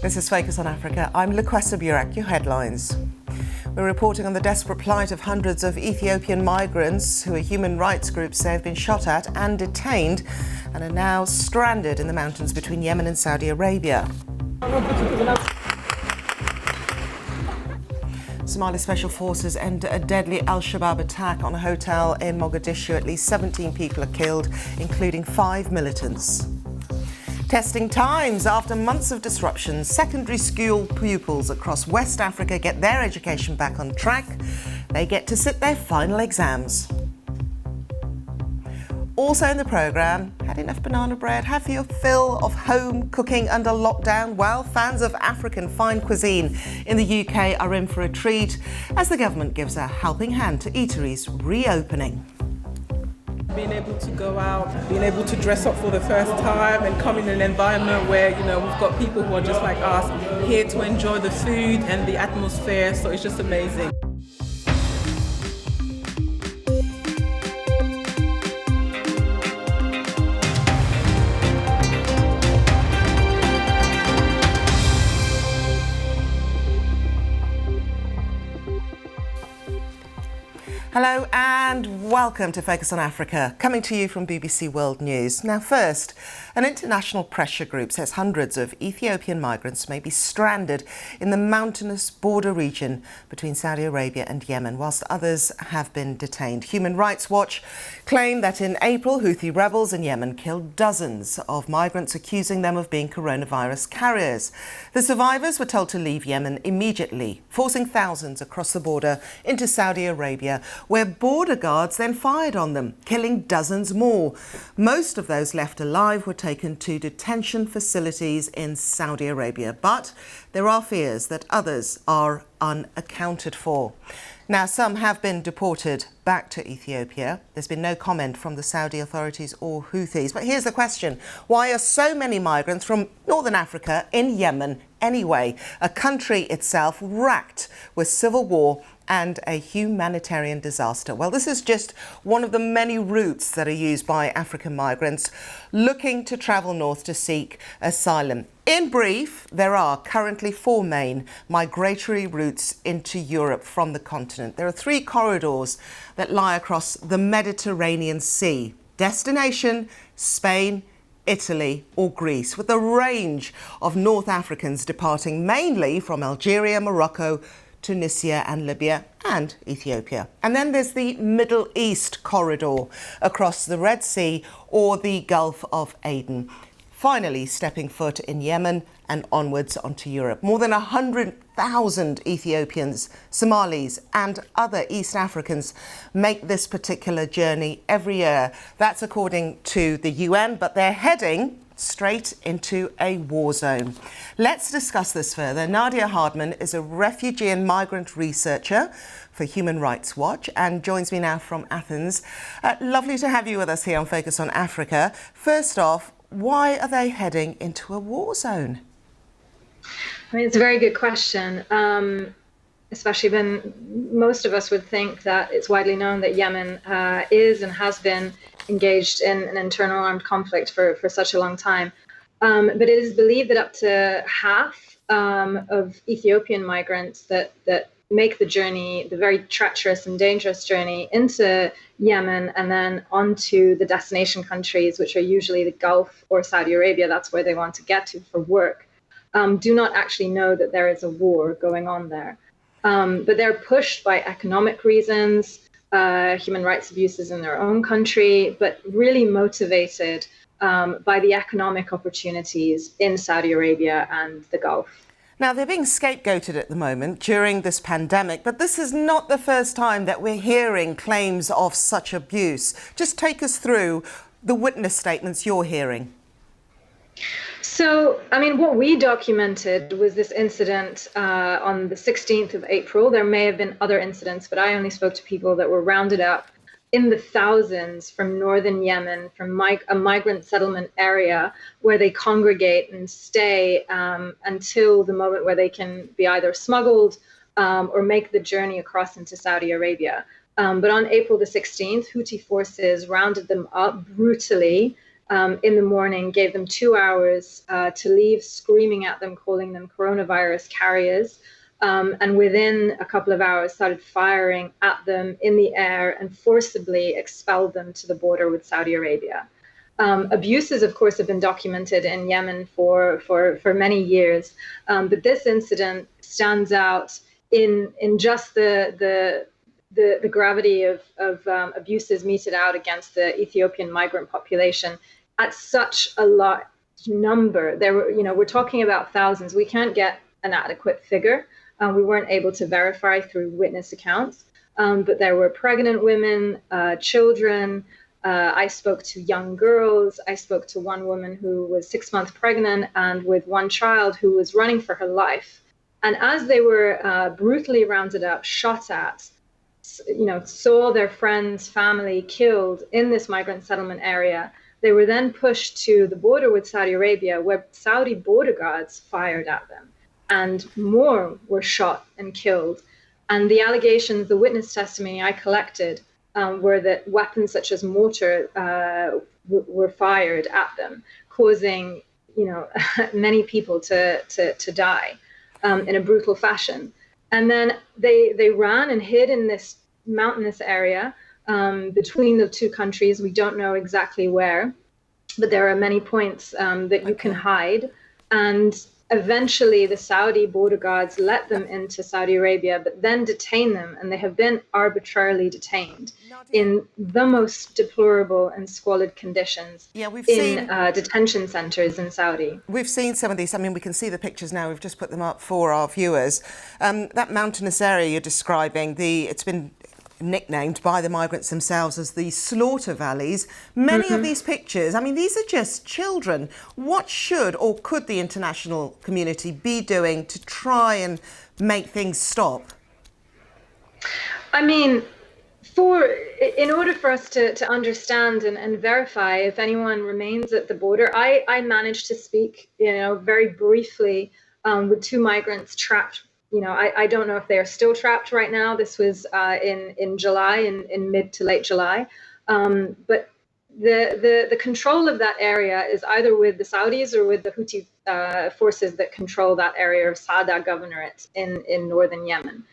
This is Focus on Africa. I'm Lukwesa, Burak. Your headlines. We're reporting on the desperate plight of hundreds of Ethiopian migrants who a human rights group say have been shot at and detained and are now stranded in the mountains between Yemen and Saudi Arabia. Somali special forces end a deadly Al-Shabaab attack on a hotel in Mogadishu. At least 17 people are killed, including 5 militants. Testing times. After months of disruption, secondary school pupils across West Africa get their education back on track. They get to sit their final exams. Also in the programme, had enough banana bread? Have your fill of home cooking under lockdown? Well, fans of African fine cuisine in the UK are in for a treat as the government gives a helping hand to eateries reopening. Being able to go out, being able to dress up for the first time and come in an environment where, we've got people who are just like us, here to enjoy the food and the atmosphere, so it's just amazing. Hello and welcome to Focus on Africa, coming to you from BBC World News. Now first, an international pressure group says hundreds of Ethiopian migrants may be stranded in the mountainous border region between Saudi Arabia and Yemen, whilst others have been detained. Human Rights Watch claimed that in April, Houthi rebels in Yemen killed dozens of migrants, accusing them of being coronavirus carriers. The survivors were told to leave Yemen immediately, forcing thousands across the border into Saudi Arabia, where border guards then fired on them, killing dozens more. Most of those left alive were taken to detention facilities in Saudi Arabia, but there are fears that others are unaccounted for. Now, some have been deported back to Ethiopia. There's been no comment from the Saudi authorities or Houthis. But here's the question. Why are so many migrants from Northern Africa in Yemen anyway? A country itself racked with civil war and a humanitarian disaster. Well, this is just one of the many routes that are used by African migrants looking to travel north to seek asylum. In brief, there are currently 4 main migratory routes into Europe from the continent. There are 3 corridors that lie across the Mediterranean Sea. Destination, Spain, Italy or Greece, with a range of North Africans departing mainly from Algeria, Morocco, Tunisia and Libya and Ethiopia. And then there's the Middle East corridor across the Red Sea or the Gulf of Aden, finally stepping foot in Yemen and onwards onto Europe. More than 100,000 Ethiopians, Somalis and other East Africans make this particular journey every year. That's according to the UN, but they're heading straight into a war zone. Let's discuss this further. Nadia Hardman is a refugee and migrant researcher for Human Rights Watch and joins me now from Athens. Lovely to have you with us here on Focus on Africa. First off, why are they heading into a war zone? I mean, it's a very good question, especially when most of us would think that it's widely known that Yemen is and has been engaged in an internal armed conflict for such a long time. But it is believed that up to half of Ethiopian migrants that make the journey, the very treacherous and dangerous journey into Yemen and then onto the destination countries, which are usually the Gulf or Saudi Arabia, that's where they want to get to for work, do not actually know that there is a war going on there. But they're pushed by economic reasons, human rights abuses in their own country, but really motivated by the economic opportunities in Saudi Arabia and the Gulf. Now, they're being scapegoated at the moment during this pandemic, but this is not the first time that we're hearing claims of such abuse. Just take us through the witness statements you're hearing. So, I mean, what we documented was this incident on the 16th of April. There may have been other incidents, but I only spoke to people that were rounded up in the thousands from northern Yemen, from a migrant settlement area where they congregate and stay until the moment where they can be either smuggled or make the journey across into Saudi Arabia. But on April the 16th, Houthi forces rounded them up brutally in the morning, gave them 2 hours to leave, screaming at them, calling them coronavirus carriers. And within a couple of hours started firing at them in the air and forcibly expelled them to the border with Saudi Arabia. Abuses, of course, have been documented in Yemen for many years, but this incident stands out in just the gravity of abuses meted out against the Ethiopian migrant population at such a large number. There were, we're talking about thousands. We can't get an adequate figure. We weren't able to verify through witness accounts, but there were pregnant women, children. I spoke to young girls. I spoke to one woman who was 6 months pregnant and with one child who was running for her life. And as they were brutally rounded up, shot at, saw their friends, family killed in this migrant settlement area, they were then pushed to the border with Saudi Arabia, where Saudi border guards fired at them. And more were shot and killed. And the allegations, the witness testimony I collected were that weapons such as mortar were fired at them, causing many people to die in a brutal fashion. And then they ran and hid in this mountainous area between the two countries. We don't know exactly where, but there are many points that you can hide. And eventually, the Saudi border guards let them into Saudi Arabia, but then detain them, and they have been arbitrarily detained in the most deplorable and squalid conditions detention centers in Saudi. We've seen some of these. I mean, we can see the pictures now. We've just put them up for our viewers. That mountainous area you're describing, it's been nicknamed by the migrants themselves as the slaughter valleys. Many of these pictures, I mean, these are just children. What should or could the international community be doing to try and make things stop? I mean, in order for us to understand and verify if anyone remains at the border, I managed to speak, very briefly with two migrants trapped. I don't know if they are still trapped right now. This was in July, in mid to late July. But the control of that area is either with the Saudis or with the Houthi forces that control that area of Sada Governorate in northern Yemen.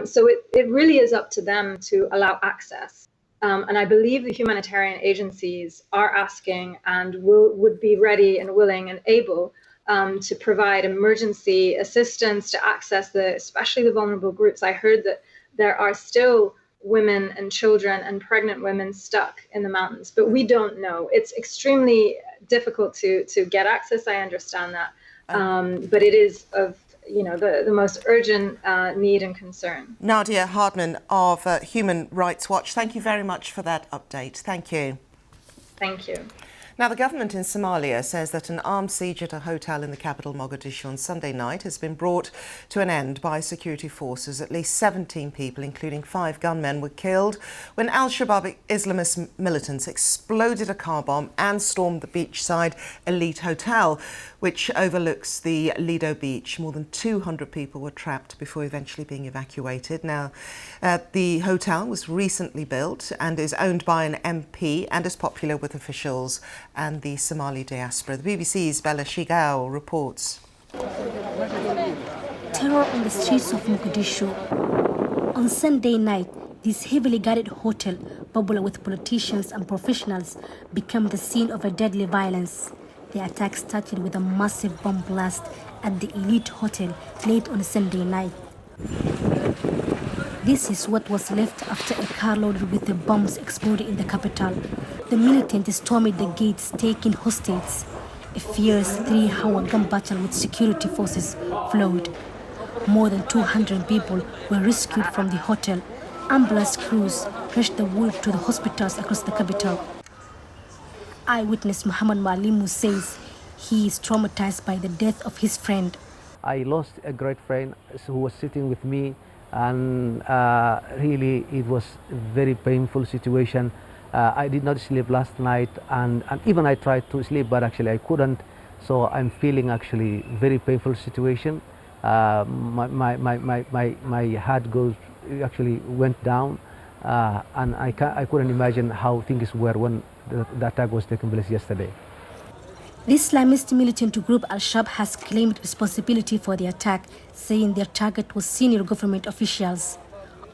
So it really is up to them to allow access. And I believe the humanitarian agencies are asking and would be ready and willing and able to provide emergency assistance to access especially the vulnerable groups. I heard that there are still women and children and pregnant women stuck in the mountains, but we don't know. It's extremely difficult to get access. I understand that, but it is of the most urgent need and concern. Nadia Hardman of Human Rights Watch, thank you very much for that update. Thank you. Thank you. Now, the government in Somalia says that an armed siege at a hotel in the capital, Mogadishu, on Sunday night has been brought to an end by security forces. At least 17 people, including 5 gunmen, were killed when al-Shabaab Islamist militants exploded a car bomb and stormed the beachside Elite Hotel, which overlooks the Lido Beach. More than 200 people were trapped before eventually being evacuated. Now, the hotel was recently built and is owned by an MP and is popular with officials and the Somali diaspora. The BBC's Bella Shigao reports. Terror on the streets of Mogadishu. On Sunday night, this heavily guarded hotel, popular with politicians and professionals, became the scene of a deadly violence. The attack started with a massive bomb blast at the Elite Hotel late on Sunday night. This is what was left after a car loaded with the bombs exploded in the capital. The militants stormed the gates, taking hostage. A fierce 3-hour gun battle with security forces followed. More than 200 people were rescued from the hotel. Ambulance crews rushed the wounded to the hospitals across the capital. Eyewitness Muhammad Malimu says he is traumatized by the death of his friend. I lost a great friend who was sitting with me, and really it was a very painful situation. I did not sleep last night, and even I tried to sleep, but actually I couldn't. So I'm feeling actually very painful situation. My heart actually went down, and I couldn't imagine how things were when the attack was taking place yesterday. The Islamist militant group Al-Shabaab has claimed responsibility for the attack, saying their target was senior government officials.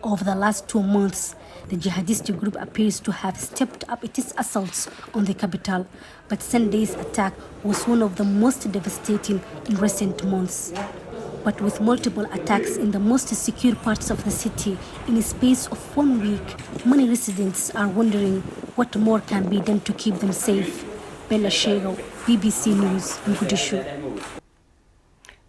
Over the last 2 months, the jihadist group appears to have stepped up its assaults on the capital, but Sunday's attack was one of the most devastating in recent months. But with multiple attacks in the most secure parts of the city in a space of 1 week, many residents are wondering what more can be done to keep them safe. Bella Shego, BBC News, Mogadishu.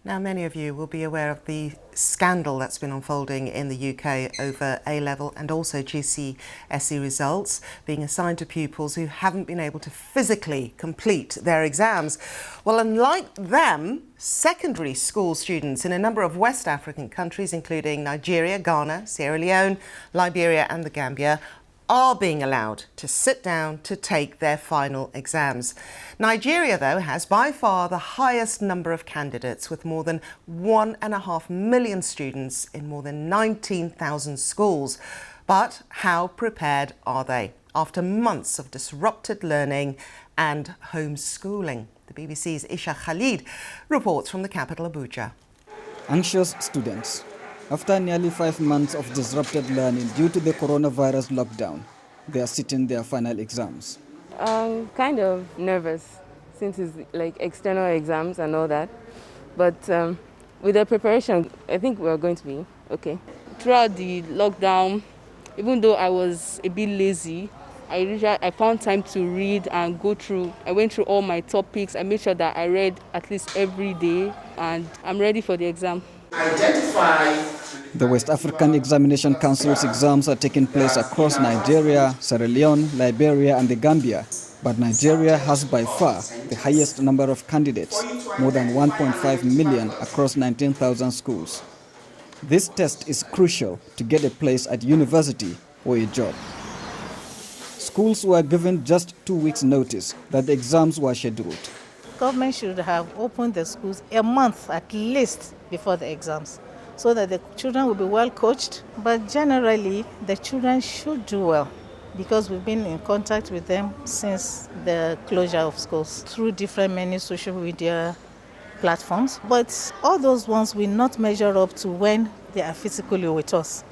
Now, many of you will be aware of the scandal that's been unfolding in the UK over A-level and also GCSE results being assigned to pupils who haven't been able to physically complete their exams. Well, unlike them, secondary school students in a number of West African countries, including Nigeria, Ghana, Sierra Leone, Liberia and the Gambia, are being allowed to sit down to take their final exams. Nigeria, though, has by far the highest number of candidates, with more than 1.5 million students in more than 19,000 schools. But how prepared are they after months of disrupted learning and homeschooling? The BBC's Isha Khalid reports from the capital, Abuja. Anxious students. After nearly 5 months of disrupted learning due to the coronavirus lockdown, they are sitting their final exams. I'm kind of nervous since it's like external exams and all that. But with the preparation, I think we're going to be okay. Throughout the lockdown, even though I was a bit lazy, I found time to read and go through. I went through all my topics. I made sure that I read at least every day, and I'm ready for the exam. The West African Examination Council's exams are taking place across Nigeria, Sierra Leone, Liberia and the Gambia. But Nigeria has by far the highest number of candidates, more than 1.5 million across 19,000 schools. This test is crucial to get a place at university or a job. Schools were given just 2 weeks' notice that the exams were scheduled. Government should have opened the schools a month at least before the exams, so that the children will be well coached. But generally, the children should do well, because we've been in contact with them since the closure of schools through many social media platforms. But all those ones will not measure up to when they are physically with us.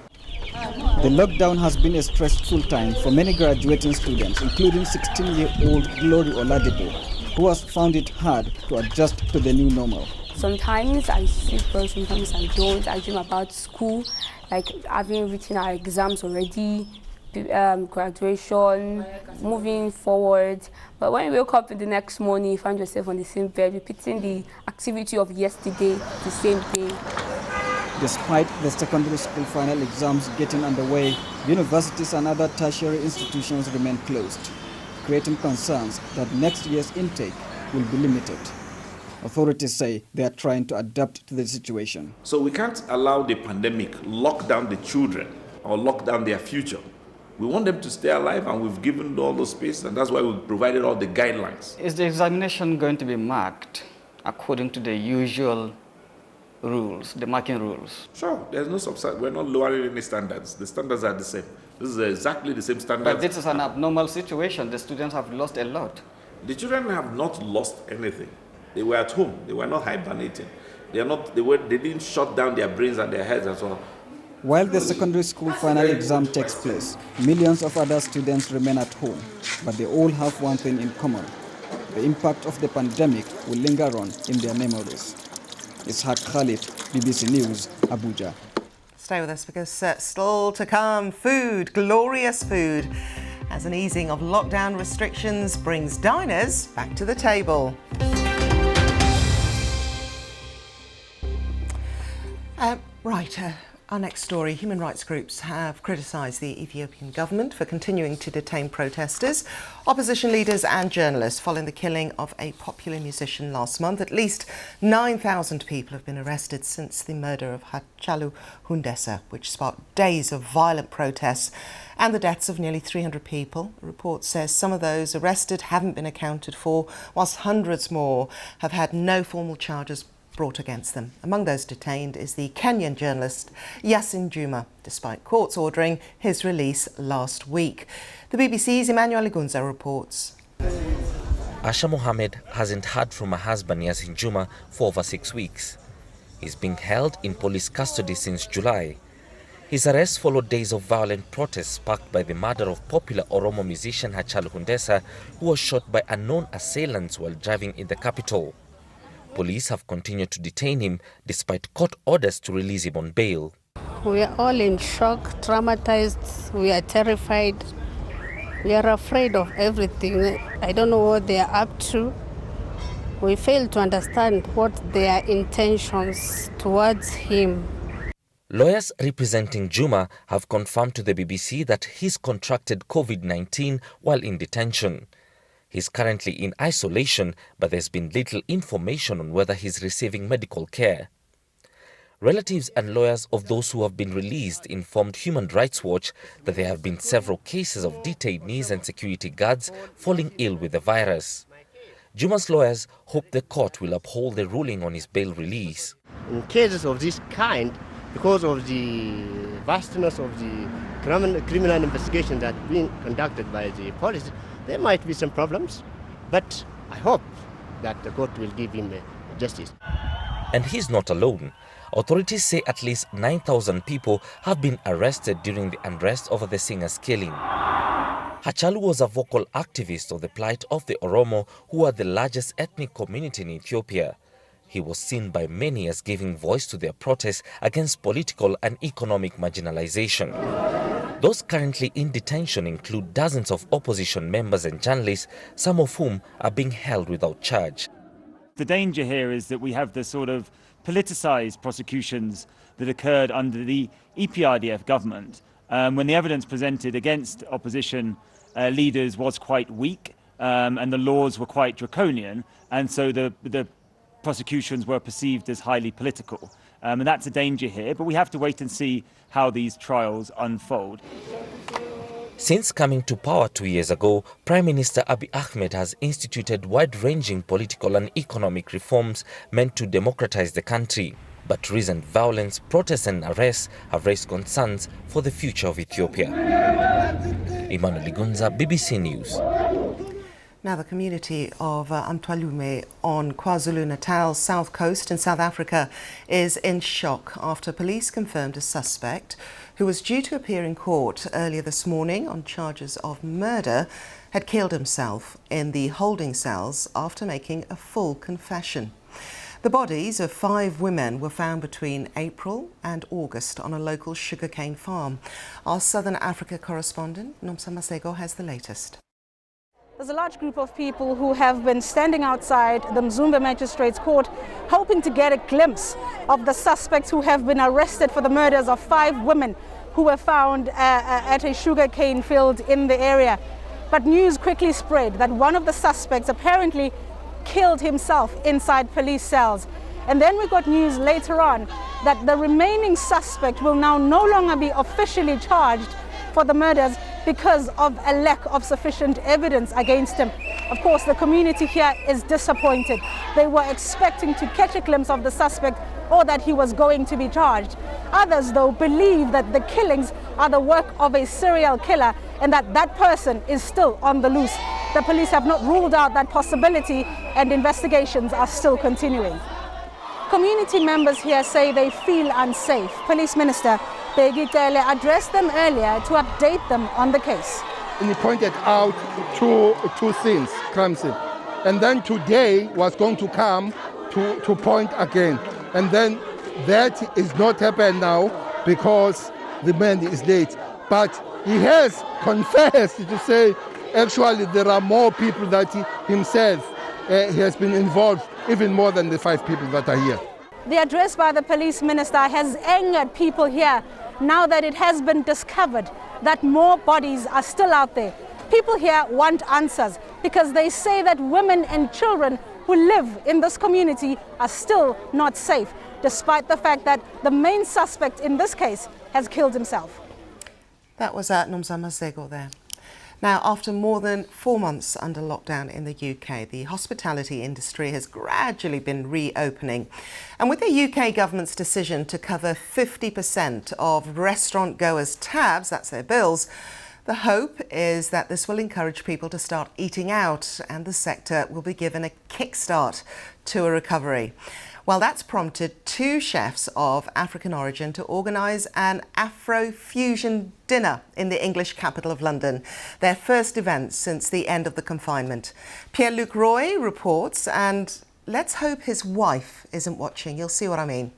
The lockdown has been a stressful time for many graduating students, including 16-year-old Glory Oladipo, who has found it hard to adjust to the new normal. Sometimes I sleep well, sometimes I don't. I dream about school, like having written our exams already, graduation, moving forward. But when you wake up the next morning, you find yourself on the same bed, repeating the activity of yesterday, the same day. Despite the secondary school final exams getting underway, universities and other tertiary institutions remain closed, creating concerns that next year's intake will be limited. Authorities say they are trying to adapt to the situation. So we can't allow the pandemic lock down the children or lock down their future. We want them to stay alive, and we've given all the space, and that's why we've provided all the guidelines. Is the examination going to be marked according to the usual rules, the marking rules? Sure, there's no substance. We're not lowering any standards. The standards are the same. This is exactly the same standards. But this is an abnormal situation. The students have lost a lot. The children have not lost anything. They were at home. They were not hibernating. They didn't shut down their brains and their heads as well. While the secondary school final exam takes place, millions of other students remain at home, but they all have one thing in common. The impact of the pandemic will linger on in their memories. Ishaq Khalid, BBC News, Abuja. Stay with us because still to come, food, glorious food, as an easing of lockdown restrictions brings diners back to the table. Our next story. Human rights groups have criticised the Ethiopian government for continuing to detain protesters, opposition leaders and journalists following the killing of a popular musician last month. At least 9,000 people have been arrested since the murder of Hachalu Hundessa, which sparked days of violent protests and the deaths of nearly 300 people. The report says some of those arrested haven't been accounted for, whilst hundreds more have had no formal charges brought against them. Among those detained is the Kenyan journalist Yasin Juma, despite courts ordering his release last week. The BBC's Emmanuel Igunza reports. Asha Mohammed hasn't heard from her husband Yasin Juma for over 6 weeks. He's being held in police custody since July. His arrest followed days of violent protests sparked by the murder of popular Oromo musician Hachalu Hundessa, who was shot by unknown assailants while driving in the capital. Police have continued to detain him despite court orders to release him on bail. We are all in shock, traumatized, we are terrified. We are afraid of everything. I don't know what they are up to. We fail to understand what their intentions towards him. Lawyers representing Juma have confirmed to the BBC that he's contracted COVID-19 while in detention. He's currently in isolation, but there's been little information on whether he's receiving medical care. Relatives and lawyers of those who have been released informed Human Rights Watch that there have been several cases of detainees and security guards falling ill with the virus. Juma's lawyers hope the court will uphold the ruling on his bail release. In cases of this kind, because of the vastness of the criminal investigation that's being conducted by the police, there might be some problems, but I hope that the court will give him justice. And he's not alone. Authorities say at least 9,000 people have been arrested during the unrest over the singer's killing. Hachalu was a vocal activist of the plight of the Oromo, who are the largest ethnic community in Ethiopia. He was seen by many as giving voice to their protests against political and economic marginalization. Those currently in detention include dozens of opposition members and journalists, some of whom are being held without charge. The danger here is that we have the sort of politicized prosecutions that occurred under the EPRDF government when the evidence presented against opposition leaders was quite weak and the laws were quite draconian, and so the prosecutions were perceived as highly political. And that's a danger here, but we have to wait and see how these trials unfold. Since coming to power 2 years ago, Prime Minister Abiy Ahmed has instituted wide-ranging political and economic reforms meant to democratize the country. But recent violence, protests and arrests have raised concerns for the future of Ethiopia. Emmanuel Igunza, BBC News. Now, the community of Amtwalume on KwaZulu-Natal's south coast in South Africa is in shock after police confirmed a suspect who was due to appear in court earlier this morning on charges of murder had killed himself in the holding cells after making a full confession. The bodies of 5 women were found between April and August on a local sugarcane farm. Our Southern Africa correspondent, Nomsa Masego, has the latest. There's a large group of people who have been standing outside the Mzumbe Magistrates Court hoping to get a glimpse of the suspects who have been arrested for the murders of 5 women who were found at a sugarcane field in the area. But news quickly spread that one of the suspects apparently killed himself inside police cells. And then we got news later on that the remaining suspect will now no longer be officially charged for the murders because of a lack of sufficient evidence against him. Of course, the community here is disappointed. They were expecting to catch a glimpse of the suspect or that he was going to be charged. Others, though, believe that the killings are the work of a serial killer and that that person is still on the loose. The police have not ruled out that possibility and investigations are still continuing. Community members here say they feel unsafe. Police Minister Bheki Cele addressed them earlier to update them on the case. And he pointed out two things, crime scene. And then today was going to come to point again. And then that is not happened now because the man is late. But he has confessed to say actually there are more people that he himself he has been involved, even more than the 5 people that are here. The address by the police minister has angered people here now that it has been discovered that more bodies are still out there. People here want answers because they say that women and children who live in this community are still not safe, despite the fact that the main suspect in this case has killed himself. That was Nomsa Masego there. Now, after more than 4 months under lockdown in the UK, the hospitality industry has gradually been reopening. And with the UK government's decision to cover 50% of restaurant goers' tabs, that's their bills, the hope is that this will encourage people to start eating out and the sector will be given a kickstart to a recovery. Well, that's prompted 2 chefs of African origin to organise an Afro-fusion dinner in the English capital of London, their first event since the end of the confinement. Pierre-Luc Roy reports, and let's hope his wife isn't watching. You'll see what I mean.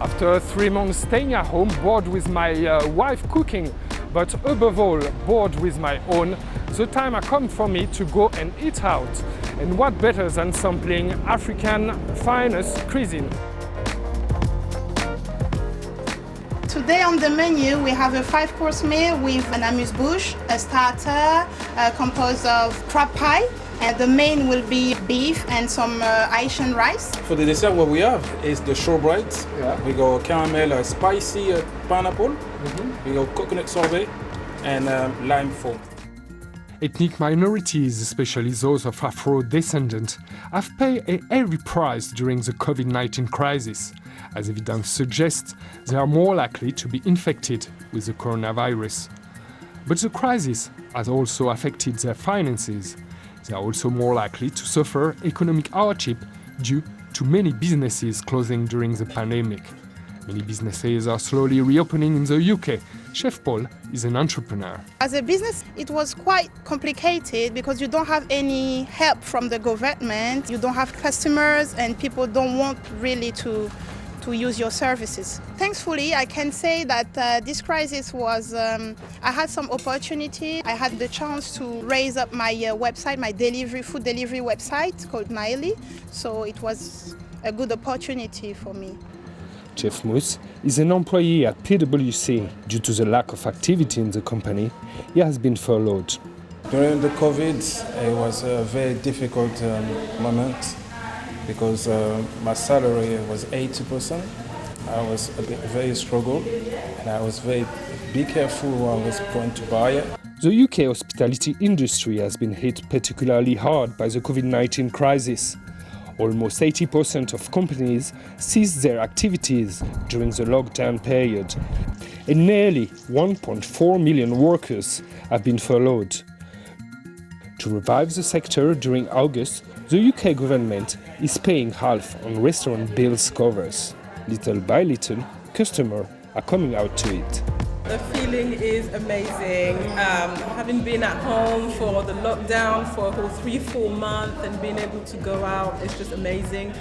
After 3 months staying at home, bored with my wife cooking, but above all, bored with my own, the time has come for me to go and eat out. And what better than sampling African finest cuisine? Today on the menu we have a 5-course meal with an amuse-bouche, a starter composed of crab pie, and the main will be beef and some Haitian rice. For the dessert, what we have is the shortbread. Yeah. We got caramel, spicy pineapple. We got coconut sorbet and lime foam. Ethnic minorities, especially those of Afro descent, have paid a heavy price during the COVID-19 crisis. As evidence suggests, they are more likely to be infected with the coronavirus. But the crisis has also affected their finances. They are also more likely to suffer economic hardship due to many businesses closing during the pandemic. Many businesses are slowly reopening in the UK. Chef Paul is an entrepreneur. As a business, it was quite complicated because you don't have any help from the government, you don't have customers, and people don't want really to use your services. Thankfully, I can say that this crisis was, I had some opportunity. I had the chance to raise up my website, my food delivery website called Naili. So it was a good opportunity for me. Jeff Moose is an employee at PwC. Due to the lack of activity in the company, he has been furloughed. During the COVID, it was a very difficult moment because my salary was 80%. I was very struggled and I was be careful when I was going to buy it. The UK hospitality industry has been hit particularly hard by the COVID-19 crisis. Almost 80% of companies ceased their activities during the lockdown period, and nearly 1.4 million workers have been furloughed. To revive the sector during August, the UK government is paying half on restaurant bills covers. Little by little, customers are coming out to it. The feeling is amazing. Having been at home for the lockdown for a whole 3-4 months and being able to go out is just amazing.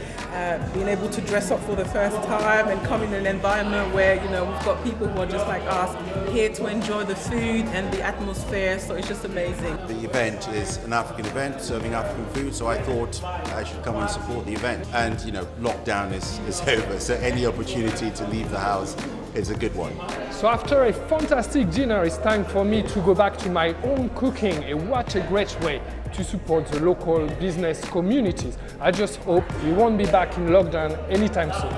Being able to dress up for the first time and come in an environment where, you know, we've got people who are just like us here to enjoy the food and the atmosphere, so it's just amazing. The event is an African event serving African food, so I thought I should come and support the event. And, you know, lockdown is over, so any opportunity to leave the house is a good one. So after a fantastic dinner, it's time for me to go back to my own cooking, and what a great way to support the local business communities. I just hope we won't be back in lockdown anytime soon.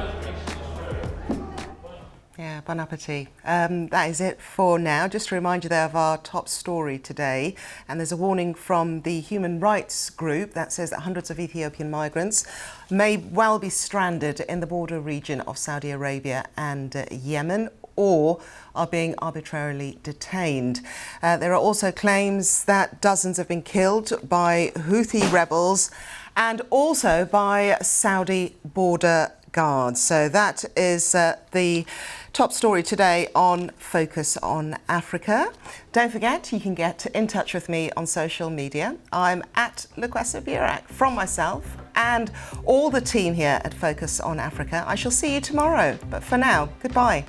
Yeah, bon appetit. That is it for now. Just to remind you there of our top story today, and there's a warning from the human rights group that says that hundreds of Ethiopian migrants may well be stranded in the border region of Saudi Arabia and Yemen, or are being arbitrarily detained. There are also claims that dozens have been killed by Houthi rebels and also by Saudi border guards. So that is the top story today on Focus on Africa. Don't forget, you can get in touch with me on social media. I'm at Lukwesa Burak. From myself and all the team here at Focus on Africa, I shall see you tomorrow. But for now, goodbye.